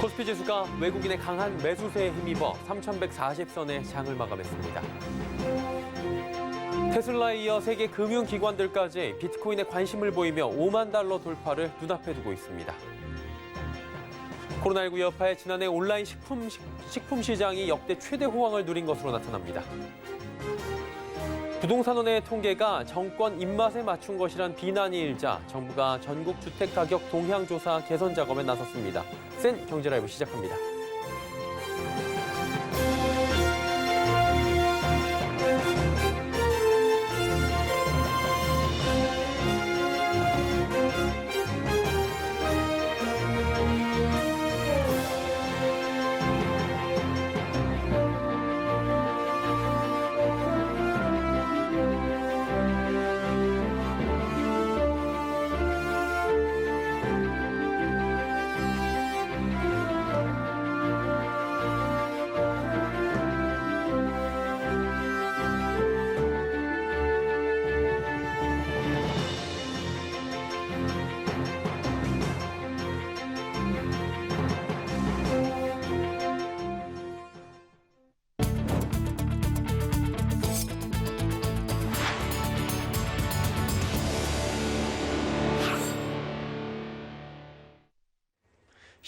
코스피 지수가 외국인의 강한 매수세에 힘입어 3,140선의 장을 마감했습니다. 테슬라에 이어 세계 금융기관들까지 비트코인에 관심을 보이며 5만 달러 돌파를 눈앞에 두고 있습니다. 코로나19 여파에 지난해 온라인 식품 시장이 역대 최대 호황을 누린 것으로 나타납니다. 부동산원의 통계가 정권 입맛에 맞춘 것이란 비난이 일자 정부가 전국 주택가격 동향조사 개선 작업에 나섰습니다. 센 경제라이브 시작합니다.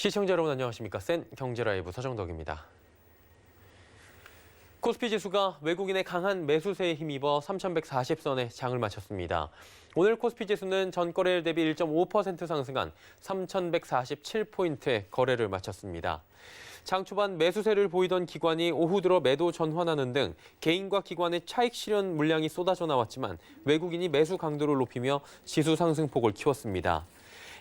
시청자 여러분 안녕하십니까? 센 경제라이브 서정덕입니다. 코스피 지수가 외국인의 강한 매수세에 힘입어 3,140선의 장을 마쳤습니다. 오늘 코스피 지수는 전거래일 대비 1.5% 상승한 3,147포인트의 거래를 마쳤습니다. 장 초반 매수세를 보이던 기관이 오후 들어 매도 전환하는 등 개인과 기관의 차익 실현 물량이 쏟아져 나왔지만 외국인이 매수 강도를 높이며 지수 상승폭을 키웠습니다.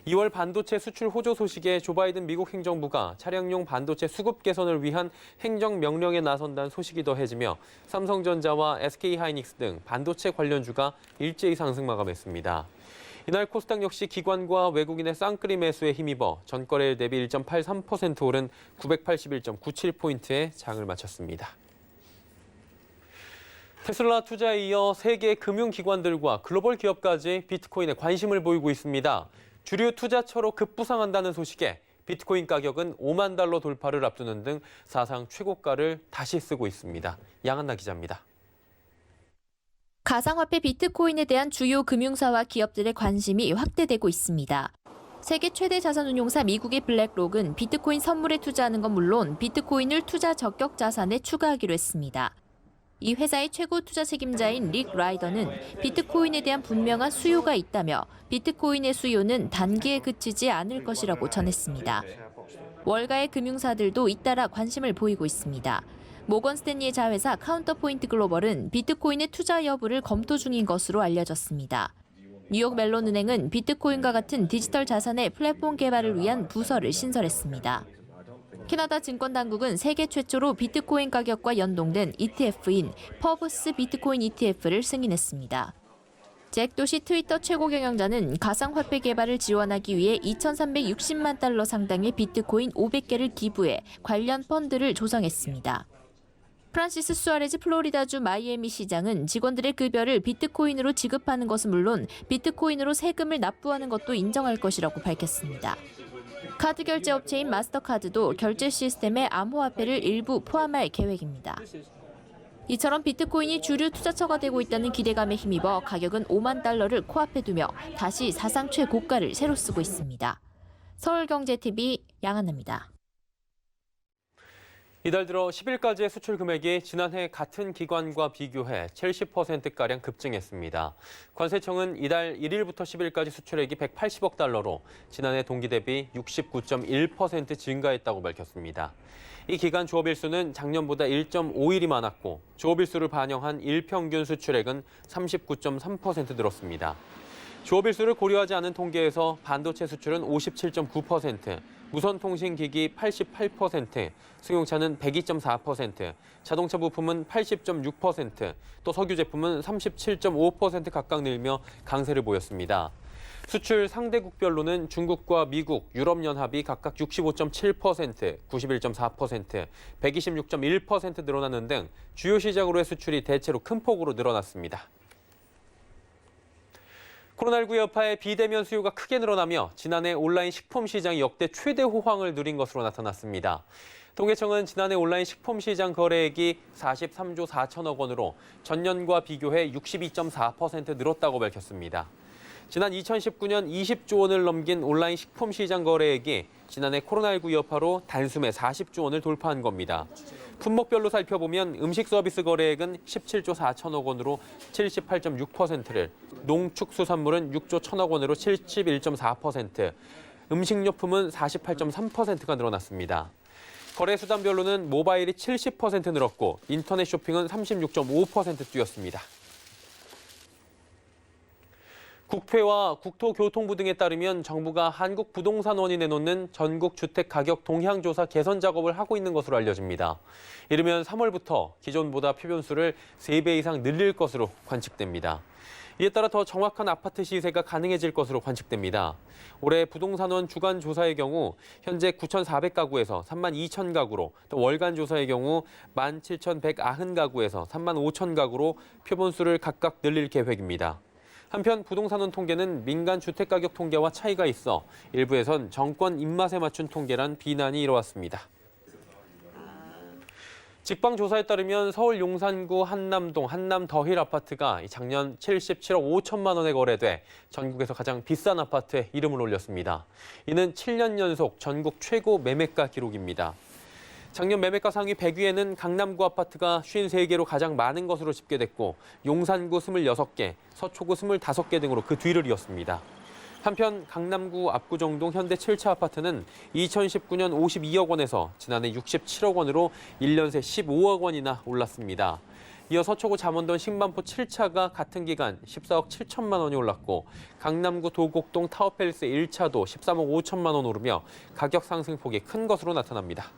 2월 반도체 수출 호조 소식에 조 바이든 미국 행정부가 차량용 반도체 수급 개선을 위한 행정명령에 나선다는 소식이 더해지며 삼성전자와 SK하이닉스 등 반도체 관련주가 일제히 상승 마감했습니다. 이날 코스닥 역시 기관과 외국인의 쌍끌이 매수에 힘입어 전거래일 대비 1.83% 오른 981.97포인트의 장을 마쳤습니다. 테슬라 투자에 이어 세계 금융기관들과 글로벌 기업까지 비트코인에 관심을 보이고 있습니다. 주류 투자처로 급부상한다는 소식에 비트코인 가격은 5만 달러 돌파를 앞두는 등 사상 최고가를 다시 쓰고 있습니다. 양한나 기자입니다. 가상화폐 비트코인에 대한 주요 금융사와 기업들의 관심이 확대되고 있습니다. 세계 최대 자산운용사 미국의 블랙록은 비트코인 선물에 투자하는 건 물론 비트코인을 투자 적격 자산에 추가하기로 했습니다. 이 회사의 최고 투자 책임자인 릭 라이더는 비트코인에 대한 분명한 수요가 있다며 비트코인의 수요는 단기에 그치지 않을 것이라고 전했습니다. 월가의 금융사들도 잇따라 관심을 보이고 있습니다. 모건 스탠리의 자회사 카운터포인트 글로벌은 비트코인의 투자 여부를 검토 중인 것으로 알려졌습니다. 뉴욕 멜론은행은 비트코인과 같은 디지털 자산의 플랫폼 개발을 위한 부서를 신설했습니다. 캐나다 증권당국은 세계 최초로 비트코인 가격과 연동된 ETF인 퍼브스 비트코인 ETF를 승인했습니다. 잭 도시 트위터 최고 경영자는 가상화폐 개발을 지원하기 위해 2,360만 달러 상당의 비트코인 500개를 기부해 관련 펀드를 조성했습니다. 프란시스 수아레즈 플로리다주 마이애미 시장은 직원들의 급여를 비트코인으로 지급하는 것은 물론 비트코인으로 세금을 납부하는 것도 인정할 것이라고 밝혔습니다. 카드 결제 업체인 마스터카드도 결제 시스템에 암호화폐를 일부 포함할 계획입니다. 이처럼 비트코인이 주류 투자처가 되고 있다는 기대감에 힘입어 가격은 5만 달러를 코앞에 두며 다시 사상 최고가를 새로 쓰고 있습니다. 서울경제TV 양한나입니다. 이달 들어 10일까지의 수출 금액이 지난해 같은 기간과 비교해 70%가량 급증했습니다. 관세청은 이달 1일부터 10일까지 수출액이 180억 달러로 지난해 동기 대비 69.1% 증가했다고 밝혔습니다. 이 기간 조업일수는 작년보다 1.5일이 많았고 조업일수를 반영한 일평균 수출액은 39.3% 늘었습니다. 조업일수를 고려하지 않은 통계에서 반도체 수출은 57.9%, 무선통신기기 88%, 승용차는 102.4%, 자동차 부품은 80.6%, 또 석유 제품은 37.5% 각각 늘며 강세를 보였습니다. 수출 상대국별로는 중국과 미국, 유럽연합이 각각 65.7%, 91.4%, 126.1% 늘어나는 등 주요 시장으로의 수출이 대체로 큰 폭으로 늘어났습니다. 코로나19 여파에 비대면 수요가 크게 늘어나며 지난해 온라인 식품 시장이 역대 최대 호황을 누린 것으로 나타났습니다. 통계청은 지난해 온라인 식품 시장 거래액이 43조 4천억 원으로 전년과 비교해 62.4% 늘었다고 밝혔습니다. 지난 2019년 20조 원을 넘긴 온라인 식품 시장 거래액이 지난해 코로나19 여파로 단숨에 40조 원을 돌파한 겁니다. 품목별로 살펴보면 음식 서비스 거래액은 17조 4천억 원으로 78.6%를, 농축수산물은 6조 1천억 원으로 71.4%, 음식료품은 48.3%가 늘어났습니다. 거래 수단별로는 모바일이 70% 늘었고 인터넷 쇼핑은 36.5% 뛰었습니다. 국회와 국토교통부 등에 따르면 정부가 한국부동산원이 내놓는 전국 주택 가격 동향 조사 개선 작업을 하고 있는 것으로 알려집니다. 이르면 3월부터 기존보다 표본수를 3배 이상 늘릴 것으로 관측됩니다. 이에 따라 더 정확한 아파트 시세가 가능해질 것으로 관측됩니다. 올해 부동산원 주간 조사의 경우 현재 9,400가구에서 32,000가구로, 또 월간 조사의 경우 17,190가구에서 35,000가구로 표본수를 각각 늘릴 계획입니다. 한편 부동산원 통계는 민간 주택가격 통계와 차이가 있어 일부에선 정권 입맛에 맞춘 통계란 비난이 이뤄왔습니다. 직방조사에 따르면 서울 용산구 한남동 한남더힐 아파트가 작년 77억 5천만 원에 거래돼 전국에서 가장 비싼 아파트에 이름을 올렸습니다. 이는 7년 연속 전국 최고 매매가 기록입니다. 작년 매매가 상위 100위에는 강남구 아파트가 53개로 가장 많은 것으로 집계됐고 용산구 26개, 서초구 25개 등으로 그 뒤를 이었습니다. 한편 강남구 압구정동 현대 7차 아파트는 2019년 52억 원에서 지난해 67억 원으로 1년 새 15억 원이나 올랐습니다. 이어 서초구 잠원동 신반포 7차가 같은 기간 14억 7천만 원이 올랐고 강남구 도곡동 타워팰리스 1차도 13억 5천만 원 오르며 가격 상승폭이 큰 것으로 나타납니다.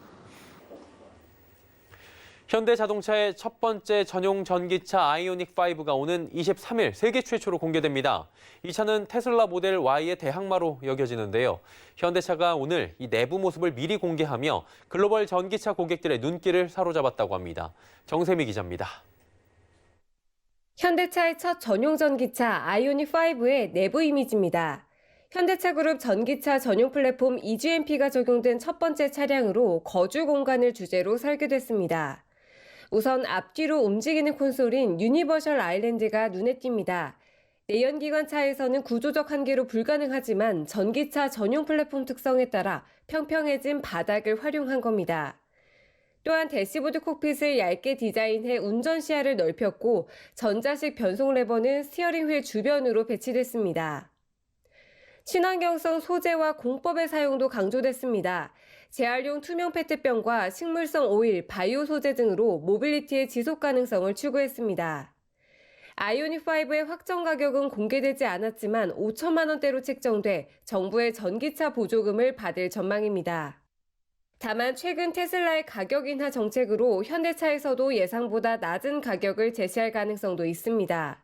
현대자동차의 첫 번째 전용 전기차 아이오닉5가 오는 23일 세계 최초로 공개됩니다. 이 차는 테슬라 모델 Y의 대항마로 여겨지는데요. 현대차가 오늘 이 내부 모습을 미리 공개하며 글로벌 전기차 고객들의 눈길을 사로잡았다고 합니다. 정세미 기자입니다. 현대차의 첫 전용 전기차 아이오닉5의 내부 이미지입니다. 현대차 그룹 전기차 전용 플랫폼 EGMP가 적용된 첫 번째 차량으로 거주 공간을 주제로 설계됐습니다. 우선 앞뒤로 움직이는 콘솔인 유니버셜 아일랜드가 눈에 띕니다. 내연기관차에서는 구조적 한계로 불가능하지만 전기차 전용 플랫폼 특성에 따라 평평해진 바닥을 활용한 겁니다. 또한 대시보드 콕핏을 얇게 디자인해 운전 시야를 넓혔고 전자식 변속 레버는 스티어링 휠 주변으로 배치됐습니다. 친환경성 소재와 공법의 사용도 강조됐습니다. 재활용 투명 페트병과 식물성 오일, 바이오 소재 등으로 모빌리티의 지속 가능성을 추구했습니다. 아이오닉5의 확정 가격은 공개되지 않았지만 5천만 원대로 책정돼 정부의 전기차 보조금을 받을 전망입니다. 다만 최근 테슬라의 가격 인하 정책으로 현대차에서도 예상보다 낮은 가격을 제시할 가능성도 있습니다.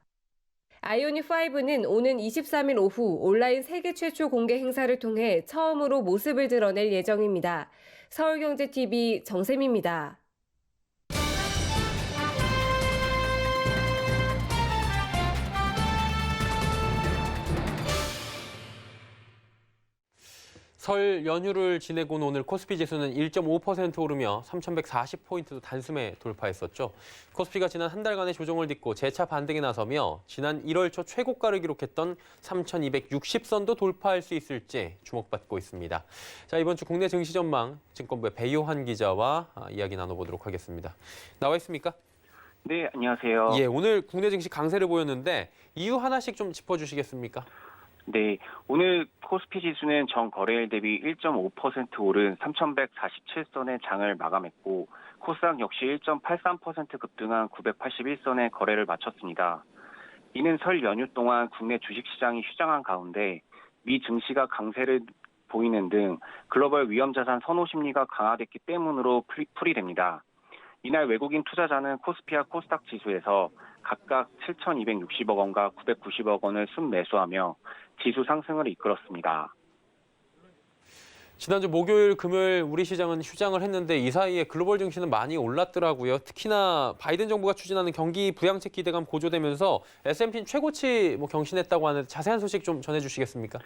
아이오닉5는 오는 23일 오후 온라인 세계 최초 공개 행사를 통해 처음으로 모습을 드러낼 예정입니다. 서울경제TV 정샘입니다. 설 연휴를 지내고는 오늘 코스피 지수는 1.5% 오르며 3,140포인트도 단숨에 돌파했었죠. 코스피가 지난 한 달간의 조정을 딛고 재차 반등에 나서며 지난 1월 초 최고가를 기록했던 3,260선도 돌파할 수 있을지 주목받고 있습니다. 자, 이번 주 국내 증시 전망 증권부의 배요한 기자와 이야기 나눠보도록 하겠습니다. 나와 있습니까? 네, 안녕하세요. 예, 오늘 국내 증시 강세를 보였는데 이유 하나씩 좀 짚어주시겠습니까? 네, 오늘 코스피 지수는 전 거래일 대비 1.5% 오른 3,147선의 장을 마감했고 코스닥 역시 1.83% 급등한 981선의 거래를 마쳤습니다. 이는 설 연휴 동안 국내 주식시장이 휴장한 가운데 미 증시가 강세를 보이는 등 글로벌 위험자산 선호 심리가 강화됐기 때문으로 풀이됩니다. 이날 외국인 투자자는 코스피와 코스닥 지수에서 각각 7,260억 원과 990억 원을 순매수하며 지수 상승을 이끌었습니다. 지난주 목요일, 금요일 우리 시장은 휴장을 했는데 이 사이에 글로벌 증시는 많이 올랐더라고요. 특히나 바이든 정부가 추진하는 경기 부양책 기대감 고조되면서 S&P는 최고치 경신했다고 하는데 자세한 소식 좀 전해주시겠습니까?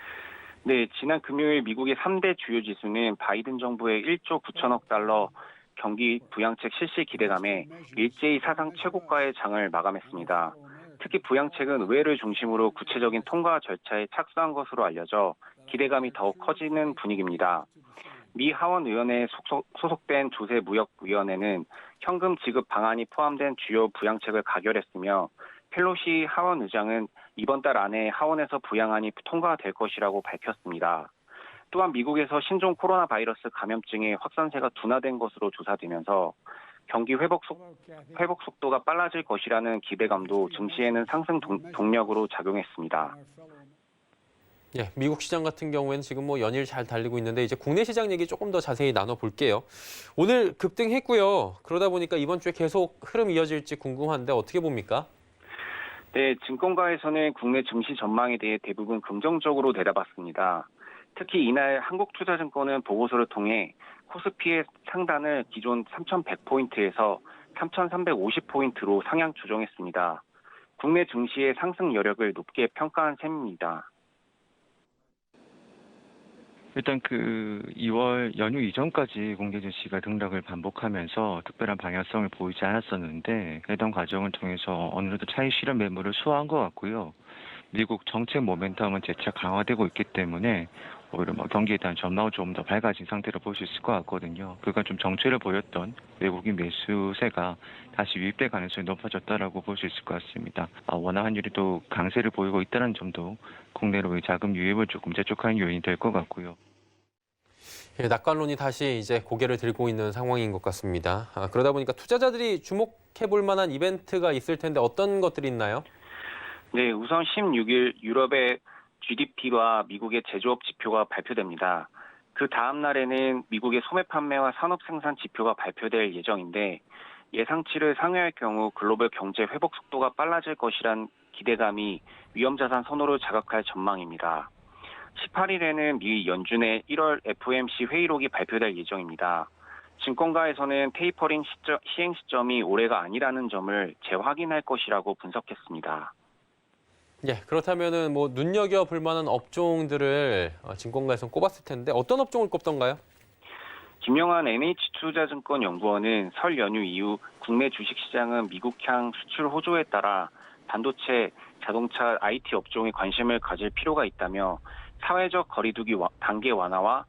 네, 지난 금요일 미국의 3대 주요 지수는 바이든 정부의 1조 9천억 달러 경기 부양책 실시 기대감에 일제히 사상 최고가의 장을 마감했습니다. 특히 부양책은 의회를 중심으로 구체적인 통과 절차에 착수한 것으로 알려져 기대감이 더욱 커지는 분위기입니다. 미 하원의원에 소속된 조세무역위원회는 현금 지급 방안이 포함된 주요 부양책을 가결했으며 펠로시 하원의장은 이번 달 안에 하원에서 부양안이 통과될 것이라고 밝혔습니다. 또한 미국에서 신종 코로나 바이러스 감염증의 확산세가 둔화된 것으로 조사되면서 경기 회복 속도가 빨라질 것이라는 기대감도 증시에는 상승 동력으로 작용했습니다. 예, 미국 시장 같은 경우에는 지금 연일 잘 달리고 있는데 이제 국내 시장 얘기 조금 더 자세히 나눠볼게요. 오늘 급등했고요. 그러다 보니까 이번 주에 계속 흐름 이어질지 궁금한데 어떻게 봅니까? 네, 증권가에서는 국내 증시 전망에 대해 대부분 긍정적으로 내다봤습니다. 특히 이날 한국투자증권은 보고서를 통해 코스피의 상단을 기존 3,100포인트에서 3,350포인트로 상향 조정했습니다. 국내 증시의 상승 여력을 높게 평가한 셈입니다. 일단 2월 연휴 이전까지 국내 증시가 등락을 반복하면서 특별한 방향성을 보이지 않았었는데 해당 과정을 통해서 어느 정도 차익 실현 매물을 수화한 것 같고요. 미국 정책 모멘텀은 재차 강화되고 있기 때문에 오히려 경기에 대한 전망은 좀 더 밝아진 상태로 볼 수 있을 것 같거든요. 그간 좀 정체를 보였던 외국인 매수세가 다시 유입될 가능성이 높아졌다라고 볼 수 있을 것 같습니다. 원화 환율이 또 강세를 보이고 있다는 점도 국내로의 자금 유입을 조금 재촉하는 요인이 될 것 같고요. 예, 낙관론이 다시 이제 고개를 들고 있는 상황인 것 같습니다. 그러다 보니까 투자자들이 주목해 볼 만한 이벤트가 있을 텐데 어떤 것들이 있나요? 네, 우선 16일 유럽의 GDP와 미국의 제조업 지표가 발표됩니다. 그 다음 날에는 미국의 소매 판매와 산업 생산 지표가 발표될 예정인데 예상치를 상회할 경우 글로벌 경제 회복 속도가 빨라질 것이란 기대감이 위험자산 선호를 자극할 전망입니다. 18일에는 미 연준의 1월 FOMC 회의록이 발표될 예정입니다. 증권가에서는 테이퍼링 시행 시점이 올해가 아니라는 점을 재확인할 것이라고 분석했습니다. 예, 그렇다면은 눈여겨볼 만한 업종들을 증권가에서 꼽았을 텐데 어떤 업종을 꼽던가요? 김영환 NH투자증권 연구원은 설 연휴 이후 국내 주식시장은 미국향 수출 호조에 따라 반도체, 자동차, IT 업종에 관심을 가질 필요가 있다며 사회적 거리두기 단계 완화와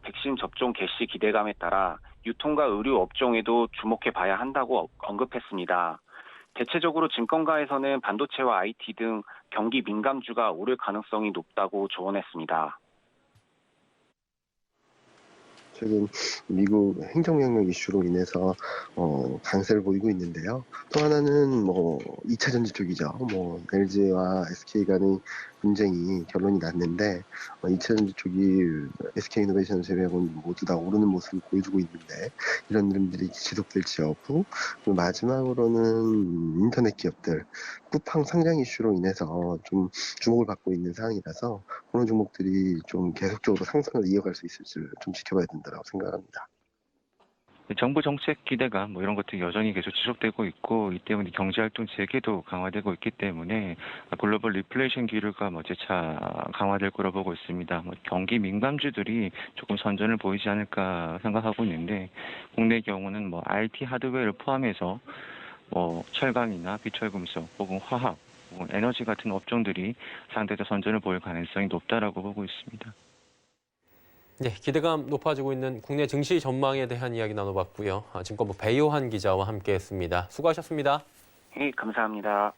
백신 접종 개시 기대감에 따라 유통과 의류 업종에도 주목해 봐야 한다고 언급했습니다. 대체적으로 증권가에서는 반도체와 IT 등 경기 민감주가 오를 가능성이 높다고 조언했습니다. 최근 미국 행정명령 이슈로 인해서 강세를 보이고 있는데요. 또 하나는 2차 전지 쪽이죠. LG와 SK 간의 분쟁이 결론이 났는데 2차 전지 쪽이 SK이노베이션 제외하고는 모두 다 오르는 모습을 보여주고 있는데 이런 흐름들이 지속될지 여부. 그리고 마지막으로는 인터넷 기업들 쿠팡 상장 이슈로 인해서 좀 주목을 받고 있는 상황이라서 그런 종목들이 좀 계속적으로 상승을 이어갈 수 있을지를 좀 지켜봐야 된다고 생각합니다. 정부 정책 기대감 이런 것들이 여전히 계속 지속되고 있고 이 때문에 경제활동 재개도 강화되고 있기 때문에 글로벌 리플레이션 기류가 재차 강화될 거로 보고 있습니다. 경기 민감주들이 조금 선전을 보이지 않을까 생각하고 있는데 국내 경우는 IT 하드웨어를 포함해서 철강이나 비철금속 혹은 화학 혹은 에너지 같은 업종들이 상대적 선전을 보일 가능성이 높다라고 보고 있습니다. 네, 기대감 높아지고 있는 국내 증시 전망에 대한 이야기 나눠봤고요. 증권부 배요한 기자와 함께했습니다. 수고하셨습니다. 네, 감사합니다.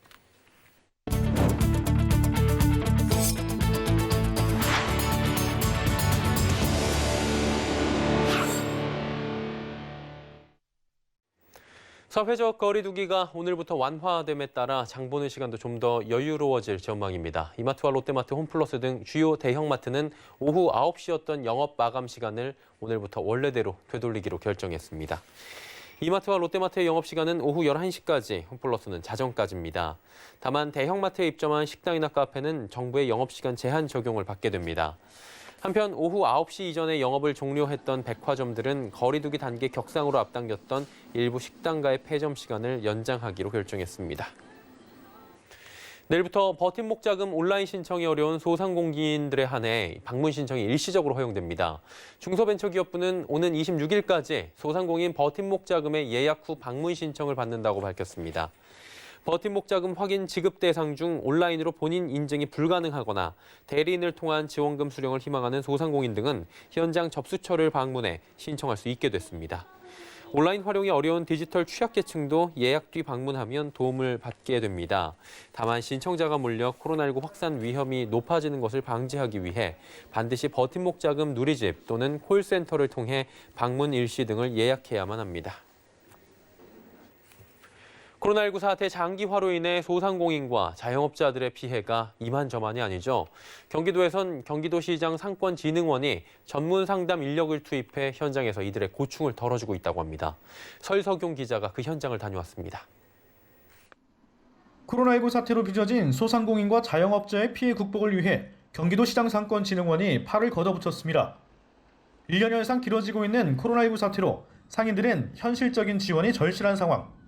사회적 거리두기가 오늘부터 완화됨에 따라 장 보는 시간도 좀 더 여유로워질 전망입니다. 이마트와 롯데마트, 홈플러스 등 주요 대형마트는 오후 9시였던 영업 마감 시간을 오늘부터 원래대로 되돌리기로 결정했습니다. 이마트와 롯데마트의 영업시간은 오후 11시까지, 홈플러스는 자정까지입니다. 다만 대형마트에 입점한 식당이나 카페는 정부의 영업시간 제한 적용을 받게 됩니다. 한편 오후 9시 이전에 영업을 종료했던 백화점들은 거리두기 단계 격상으로 앞당겼던 일부 식당가의 폐점 시간을 연장하기로 결정했습니다. 내일부터 버팀목 자금 온라인 신청이 어려운 소상공인들에 한해 방문 신청이 일시적으로 허용됩니다. 중소벤처기업부는 오는 26일까지 소상공인 버팀목 자금의 예약 후 방문 신청을 받는다고 밝혔습니다. 버팀목 자금 확인 지급 대상 중 온라인으로 본인 인증이 불가능하거나 대리인을 통한 지원금 수령을 희망하는 소상공인 등은 현장 접수처를 방문해 신청할 수 있게 됐습니다. 온라인 활용이 어려운 디지털 취약계층도 예약 뒤 방문하면 도움을 받게 됩니다. 다만 신청자가 몰려 코로나19 확산 위험이 높아지는 것을 방지하기 위해 반드시 버팀목 자금 누리집 또는 콜센터를 통해 방문 일시 등을 예약해야만 합니다. 코로나19 사태 장기화로 인해 소상공인과 자영업자들의 피해가 이만저만이 아니죠. 경기도에선 경기도시장 상권진흥원이 전문 상담 인력을 투입해 현장에서 이들의 고충을 덜어주고 있다고 합니다. 설석용 기자가 그 현장을 다녀왔습니다. 코로나19 사태로 빚어진 소상공인과 자영업자의 피해 극복을 위해 경기도시장 상권진흥원이 팔을 걷어붙였습니다. 1년여 이상 길어지고 있는 코로나19 사태로 상인들은 현실적인 지원이 절실한 상황.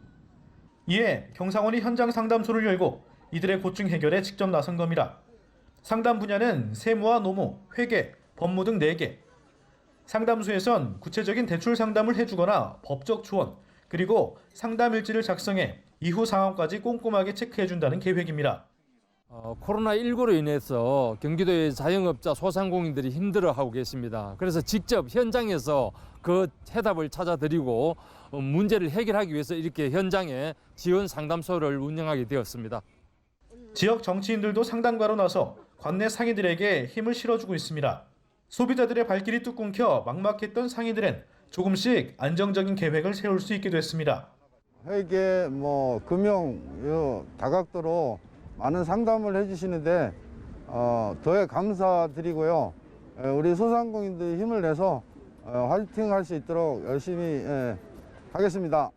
이에 경상원이 현장 상담소를 열고 이들의 고충 해결에 직접 나선 겁니다. 상담 분야는 세무와 노무, 회계, 법무 등 4개. 상담소에선 구체적인 대출 상담을 해주거나 법적 조언, 그리고 상담 일지를 작성해 이후 상황까지 꼼꼼하게 체크해준다는 계획입니다. 코로나19로 인해서 경기도의 자영업자 소상공인들이 힘들어하고 계십니다. 그래서 직접 현장에서 그 해답을 찾아드리고 문제를 해결하기 위해서 이렇게 현장에 지원 상담소를 운영하게 되었습니다. 지역 정치인들도 상담가로 나서 관내 상인들에게 힘을 실어주고 있습니다. 소비자들의 발길이 뚝 끊겨 막막했던 상인들은 조금씩 안정적인 계획을 세울 수 있게 됐습니다. 회계, 금융 다각도로 많은 상담을 해주시는데 더해 감사드리고요. 우리 소상공인들이 힘을 내서 화이팅할 수 있도록 열심히 하겠습니다.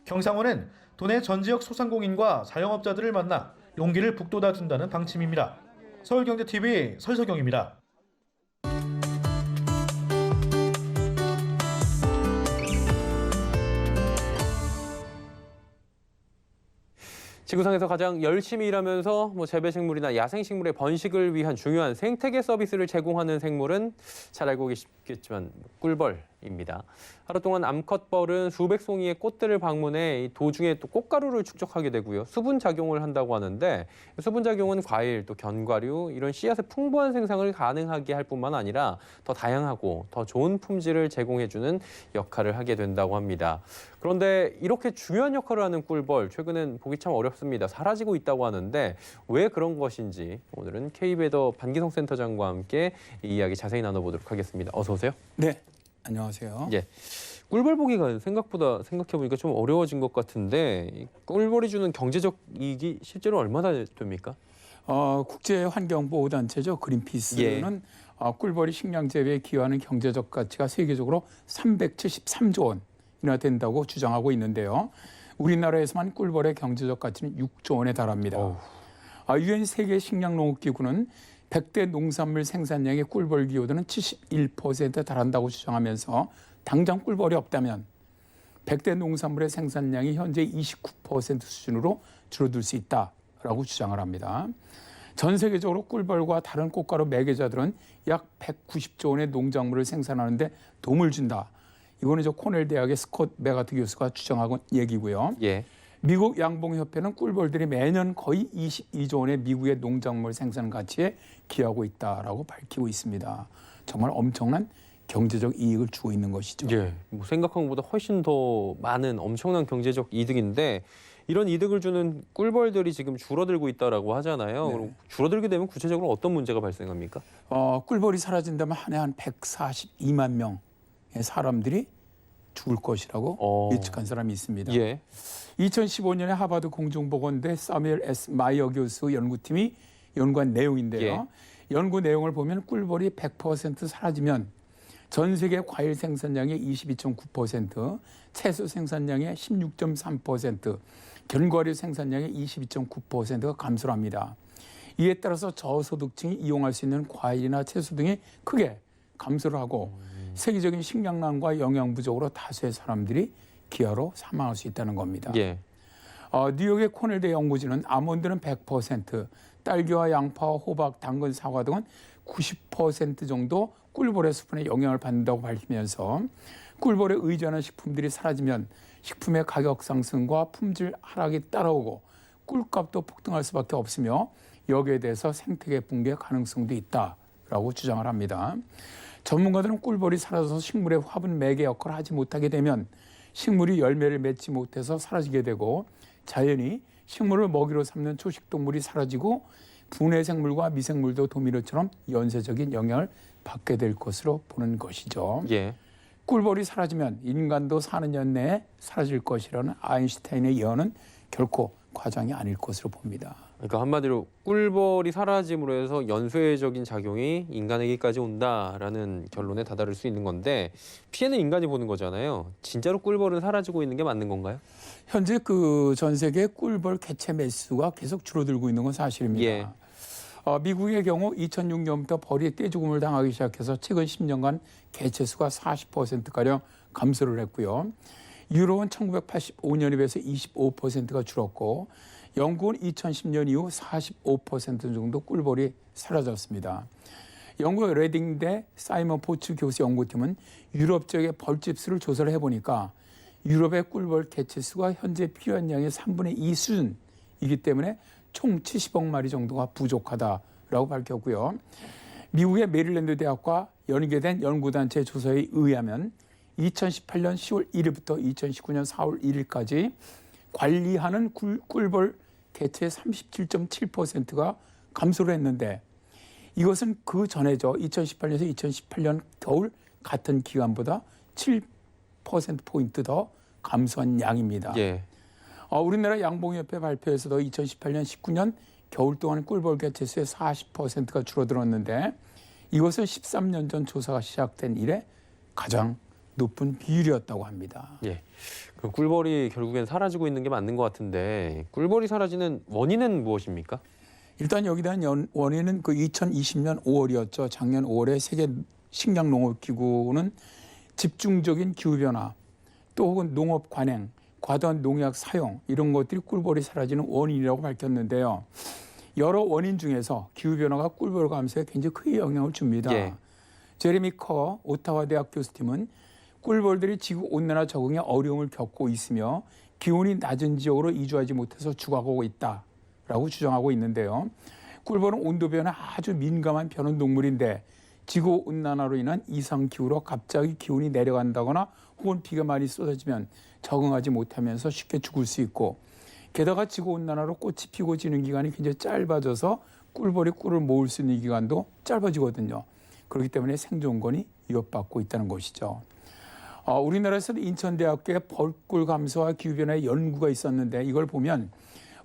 경상원은 도내 전 지역 소상공인과 자영업자들을 만나 용기를 북돋아준다는 방침입니다. 서울경제TV 설석영입니다. 지구상에서 가장 열심히 일하면서 재배식물이나 야생식물의 번식을 위한 중요한 생태계 서비스를 제공하는 생물은 잘 알고 계시겠지만 꿀벌입니다. 하루 동안 암컷벌은 수백 송이의 꽃들을 방문해 도중에 또 꽃가루를 축적하게 되고요. 수분작용을 한다고 하는데 수분작용은 과일, 또 견과류 이런 씨앗의 풍부한 생산을 가능하게 할 뿐만 아니라 더 다양하고 더 좋은 품질을 제공해주는 역할을 하게 된다고 합니다. 그런데 이렇게 중요한 역할을 하는 꿀벌 최근엔 보기 참 어렵습니다. 사라지고 있다고 하는데 왜 그런 것인지 오늘은 K베더 반기성 센터장과 함께 이 이야기 자세히 나눠보도록 하겠습니다. 어서 오세요. 네, 안녕하세요. 예, 꿀벌 보기가 생각보다 생각해보니까 좀 어려워진 것 같은데 꿀벌이 주는 경제적 이익이 실제로 얼마나 됩니까? 국제환경보호단체죠. 그린피스는 꿀벌이 식량 재배에 기여하는 경제적 가치가 세계적으로 373조 원이나 된다고 주장하고 있는데요. 우리나라에서만 꿀벌의 경제적 가치는 6조 원에 달합니다. 유엔 세계 식량농업기구는 100대 농산물 생산량의 꿀벌 기여도는 71%에 달한다고 주장하면서 당장 꿀벌이 없다면 100대 농산물의 생산량이 현재 29% 수준으로 줄어들 수 있다라고 주장을 합니다. 전 세계적으로 꿀벌과 다른 꽃가루 매개자들은 약 190조 원의 농작물을 생산하는데 도움을 준다. 이거는 코넬 대학의 스콧 메가트 교수가 주장하고 얘기고요. 예. 미국 양봉협회는 꿀벌들이 매년 거의 22조 원의 미국의 농작물 생산 가치에 기여하고 있다라고 밝히고 있습니다. 정말 엄청난 경제적 이익을 주고 있는 것이죠. 예, 생각한 것보다 훨씬 더 많은 엄청난 경제적 이득인데 이런 이득을 주는 꿀벌들이 지금 줄어들고 있다라고 하잖아요. 네. 그럼 줄어들게 되면 구체적으로 어떤 문제가 발생합니까? 꿀벌이 사라진다면 한 해 한 142만 명의 사람들이 죽을 것이라고 예측한 사람이 있습니다. 예. 2015년에 하버드 공중보건대 사뮤엘 S. 마이어 교수 연구팀이 연구한 내용인데요. 예. 연구 내용을 보면 꿀벌이 100% 사라지면 전 세계 과일 생산량의 22.9%, 채소 생산량의 16.3%, 견과류 생산량의 22.9%가 감소를 합니다. 이에 따라서 저소득층이 이용할 수 있는 과일이나 채소 등이 크게 감소를 하고 세계적인 식량난과 영양 부족으로 다수의 사람들이 기아로 사망할 수 있다는 겁니다. 예. 뉴욕의 코넬대 연구진은 아몬드는 100%, 딸기와 양파와 호박, 당근, 사과 등은 90% 정도 꿀벌의 수분에 영향을 받는다고 밝히면서 꿀벌에 의존하는 식품들이 사라지면 식품의 가격 상승과 품질 하락이 따라오고 꿀값도 폭등할 수밖에 없으며 여기에 대해서 생태계 붕괴 가능성도 있다라고 주장을 합니다. 전문가들은 꿀벌이 사라져서 식물의 화분 매개 역할을 하지 못하게 되면 식물이 열매를 맺지 못해서 사라지게 되고 자연히 식물을 먹이로 삼는 초식동물이 사라지고 분해생물과 미생물도 도미노처럼 연쇄적인 영향을 받게 될 것으로 보는 것이죠. 예. 꿀벌이 사라지면 인간도 사는 년 내에 사라질 것이라는 아인슈타인의 예언은 결코 과장이 아닐 것으로 봅니다. 그러니까 한마디로 꿀벌이 사라짐으로 해서 연쇄적인 작용이 인간에게까지 온다라는 결론에 다다를 수 있는 건데 피해는 인간이 보는 거잖아요. 진짜로 꿀벌은 사라지고 있는 게 맞는 건가요? 현재 그 전 세계 꿀벌 개체 매수가 계속 줄어들고 있는 건 사실입니다. 예. 미국의 경우 2006년부터 벌이 떼죽음을 당하기 시작해서 최근 10년간 개체 수가 40%가량 감소를 했고요. 유럽은 1985년에 비해서 25%가 줄었고 영국은 2010년 이후 45% 정도 꿀벌이 사라졌습니다. 영국 레딩대 사이먼 포츠 교수 연구팀은 유럽 지역의 벌집 수를 조사를 해보니까 유럽의 꿀벌 개체 수가 현재 필요한 양의 3분의 2 수준이기 때문에 총 70억 마리 정도가 부족하다라고 밝혔고요. 미국의 메릴랜드 대학과 연계된 연구단체 조사에 의하면 2018년 10월 1일부터 2019년 4월 1일까지 관리하는 꿀벌 개체의 37.7%가 감소를 했는데 이것은 그 전에죠. 2018년에서 2018년 겨울 같은 기간보다 7%포인트 더 감소한 양입니다. 예. 우리나라 양봉협회 발표에서도 2018년 19년 겨울 동안 꿀벌 개체 수의 40%가 줄어들었는데 이것은 13년 전 조사가 시작된 이래 가장 높은 비율이었다고 합니다. 예. 그럼 꿀벌이 결국엔 사라지고 있는 게 맞는 것 같은데 꿀벌이 사라지는 원인은 무엇입니까? 일단 여기에 대한 원인은 그 2020년 5월이었죠. 작년 5월에 세계 식량농업기구는 집중적인 기후변화 또 혹은 농업 관행, 과도한 농약 사용 이런 것들이 꿀벌이 사라지는 원인이라고 밝혔는데요. 여러 원인 중에서 기후변화가 꿀벌 감소에 굉장히 크게 영향을 줍니다. 예. 제레미 커 오타와 대학 교수팀은 꿀벌들이 지구온난화 적응에 어려움을 겪고 있으며 기온이 낮은 지역으로 이주하지 못해서 죽어가고 있다라고 주장하고 있는데요. 꿀벌은 온도 변화에 아주 민감한 변온동물인데 지구온난화로 인한 이상기후로 갑자기 기온이 내려간다거나 혹은 비가 많이 쏟아지면 적응하지 못하면서 쉽게 죽을 수 있고 게다가 지구온난화로 꽃이 피고 지는 기간이 굉장히 짧아져서 꿀벌이 꿀을 모을 수 있는 기간도 짧아지거든요. 그렇기 때문에 생존권이 위협받고 있다는 것이죠. 우리나라에서도 인천대학교의 벌꿀 감소와 기후변화의 연구가 있었는데 이걸 보면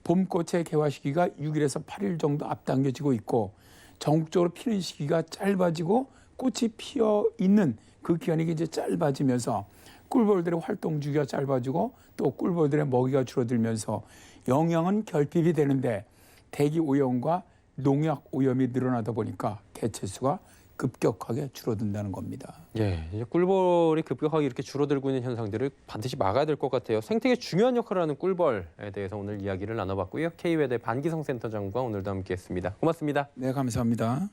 봄꽃의 개화 시기가 6일에서 8일 정도 앞당겨지고 있고 전국적으로 피는 시기가 짧아지고 꽃이 피어 있는 그 기간이 이제 짧아지면서 꿀벌들의 활동 주기가 짧아지고 또 꿀벌들의 먹이가 줄어들면서 영양은 결핍이 되는데 대기 오염과 농약 오염이 늘어나다 보니까 개체 수가 급격하게 줄어든다는 겁니다. 예, 이제 꿀벌이 급격하게 이렇게 줄어들고 있는 현상들을 반드시 막아야 될 것 같아요. 생태계 중요한 역할을 하는 꿀벌에 대해서 오늘 이야기를 나눠봤고요. K외대 반기성 센터장과 오늘도 함께했습니다. 고맙습니다. 네, 감사합니다.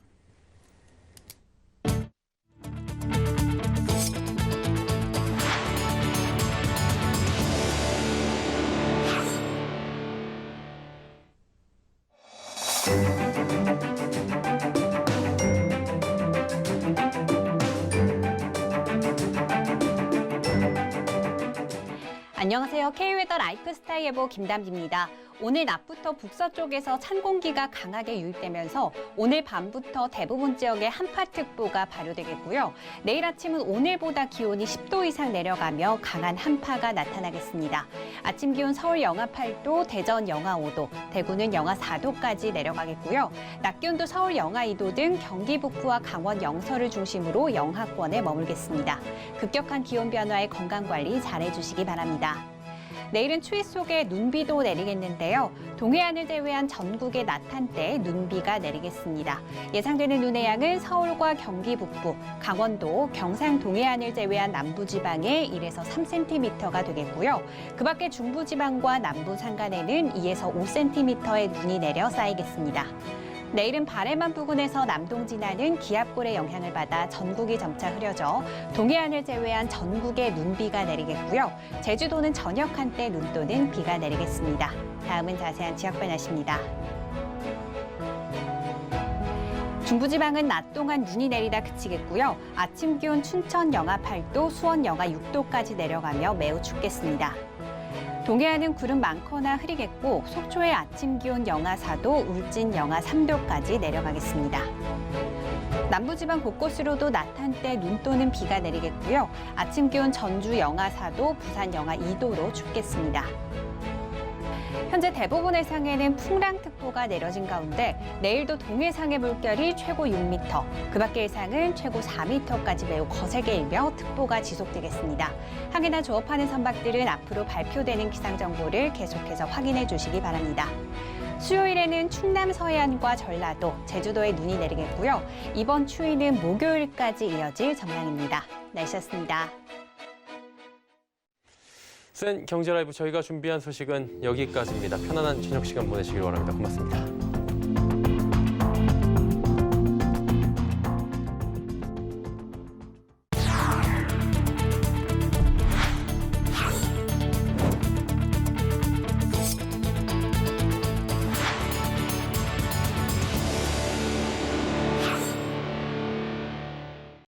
안녕하세요. K웨더 라이프스타일 예보 김담기입니다. 오늘 낮부터 북서쪽에서 찬 공기가 강하게 유입되면서 오늘 밤부터 대부분 지역에 한파특보가 발효되겠고요. 내일 아침은 오늘보다 기온이 10도 이상 내려가며 강한 한파가 나타나겠습니다. 아침 기온 서울 영하 8도, 대전 영하 5도, 대구는 영하 4도까지 내려가겠고요. 낮 기온도 서울 영하 2도 등 경기 북부와 강원 영서를 중심으로 영하권에 머물겠습니다. 급격한 기온 변화에 건강관리 잘해주시기 바랍니다. 내일은 추위 속에 눈비도 내리겠는데요. 동해안을 제외한 전국의 낮 한때 눈비가 내리겠습니다. 예상되는 눈의 양은 서울과 경기 북부, 강원도, 경상 동해안을 제외한 남부지방에 1에서 3cm가 되겠고요. 그 밖에 중부지방과 남부 산간에는 2에서 5cm의 눈이 내려 쌓이겠습니다. 내일은 바래만 부근에서 남동 진하는 기압골의 영향을 받아 전국이 점차 흐려져 동해안을 제외한 전국에 눈비가 내리겠고요. 제주도는 저녁 한때 눈 또는 비가 내리겠습니다. 다음은 자세한 지역 변화입니다. 중부지방은 낮 동안 눈이 내리다 그치겠고요. 아침 기온 춘천 영하 8도, 수원 영하 6도까지 내려가며 매우 춥겠습니다. 동해안은 구름 많거나 흐리겠고 속초의 아침 기온 영하 4도, 울진 영하 3도까지 내려가겠습니다. 남부지방 곳곳으로도 낮 한때 눈 또는 비가 내리겠고요. 아침 기온 전주 영하 4도, 부산 영하 2도로 춥겠습니다. 현재 대부분 해상에는 풍랑특보가 내려진 가운데 내일도 동해상의 물결이 최고 6m, 그 밖의 해상은 최고 4m까지 매우 거세게 일며 특보가 지속되겠습니다. 항해나 조업하는 선박들은 앞으로 발표되는 기상정보를 계속해서 확인해 주시기 바랍니다. 수요일에는 충남 서해안과 전라도, 제주도에 눈이 내리겠고요. 이번 추위는 목요일까지 이어질 전망입니다. 날씨였습니다. 센 경제 라이브 저희가 준비한 소식은 여기까지입니다. 편안한 저녁 시간 보내시길 바랍니다. 고맙습니다.